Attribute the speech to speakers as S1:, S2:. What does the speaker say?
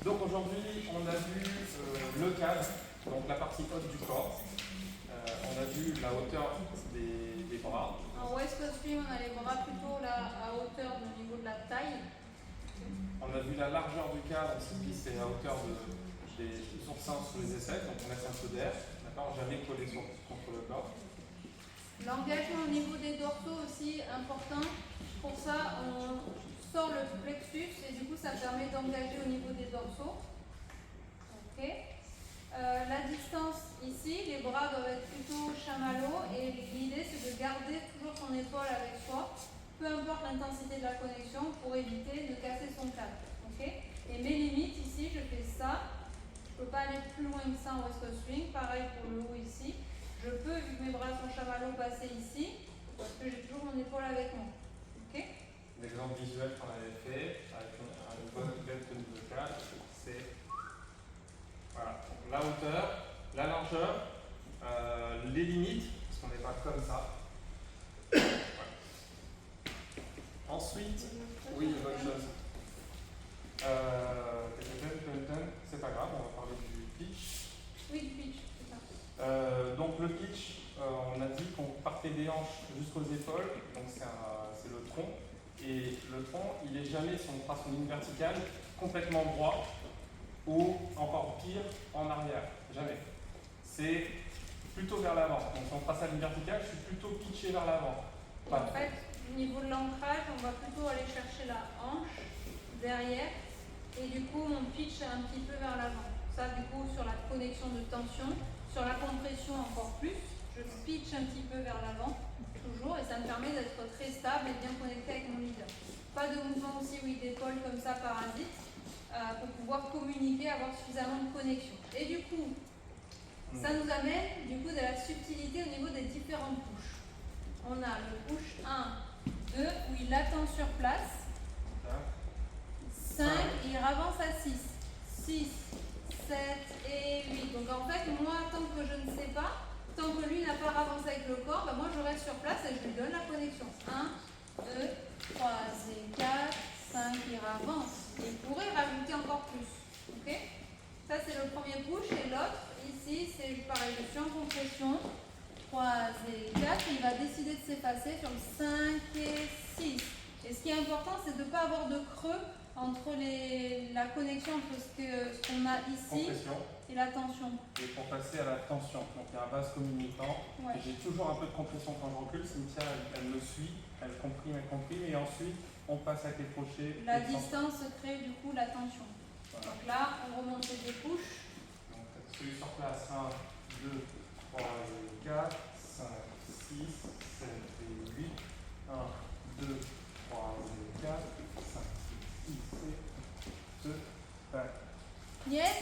S1: Donc aujourd'hui, on a vu le cadre, donc la partie haute du corps. On a vu la hauteur des bras.
S2: En West Coast Swim, on a les bras plutôt là, à hauteur du niveau de la taille.
S1: On a vu la largeur du cadre, c'est la hauteur des oursins sous les aisselles, donc on laisse un peu d'air, d'accord, jamais collé contre le corps.
S2: L'engagement au niveau des dorsaux aussi important. Pour ça, on sort le plexus et du coup, ça permet d'engager au niveau des dorsaux. Ok. La distance ici, les bras doivent être plutôt chamallows et l'idée c'est de garder toujours son épaule avec soi, peu importe l'intensité de la connexion, pour éviter de casser son cadre. Okay, et mes limites ici, je fais ça, je ne peux pas aller plus loin que ça en West Coast Swing, pareil pour le haut ici. Je peux, vu que mes bras sont chamallows, passer ici, parce que j'ai toujours mon épaule avec moi. Okay.
S1: L'exemple visuel qu'on avait fait, avec une bonne belle tenue de cadre, c'est voilà, la hauteur, la largeur, les limites, parce qu'on n'est pas comme ça. Voilà. Ensuite, oui, bonne chose. C'est pas grave, on va parler du pitch.
S2: Oui, du pitch, c'est ça.
S1: Donc le pitch, on a dit qu'on partait des hanches jusqu'aux épaules, donc c'est le tronc. Et le tronc, il n'est jamais, si on trace une ligne verticale, complètement droit ou encore pire, en arrière. Jamais. C'est plutôt vers l'avant. Donc si on trace la ligne verticale, je suis plutôt pitché vers l'avant.
S2: En fait, au niveau de l'ancrage, on va plutôt aller chercher la hanche derrière et du coup mon pitch est un petit peu vers l'avant. Ça du coup sur la connexion de tension, sur la compression encore plus, je pitch un petit peu vers l'avant toujours et ça me permet d'être très stable et bien connecté avec mon leader. Pas de mouvement aussi oui d'épaule comme ça parasite pour pouvoir communiquer, avoir suffisamment de connexion. Et du coup, ça nous amène du coup de la subtilité au niveau des différentes couches. On a le push 1, 2 où il attend sur place. 5, il avance à 6. 6, 7 et 8. Donc en fait, moi, tant que je ne sais pas, tant que lui n'a pas avancé avec le corps, ben moi je reste sur place et je lui donne la connexion. 1, 2, 3 et 4, 5, il avance. Il pourrait rajouter encore plus. Ok? Ça c'est le premier push et l'autre, ici, c'est pareil, je suis en compression. 3 et 4, il va décider de s'effacer sur le 5 et 6. Et ce qui est important, c'est de ne pas avoir de creux entre la connexion entre ce qu'on a ici et la tension.
S1: Et pour passer à la tension, donc il y a un vase communicant.
S2: Ouais.
S1: J'ai toujours un peu de compression quand je recule. Cynthia, elle me suit, elle comprime, et ensuite on passe avec les crochets.
S2: La distance crée du coup la tension. Voilà. Donc là, on remonte les couches.
S1: Donc celui sur place, 1, 2, 3 et 4, 5, 6, 7 et 8. 1, 2, 3 et 4, 5, 6 et 2, 5.
S2: Yes.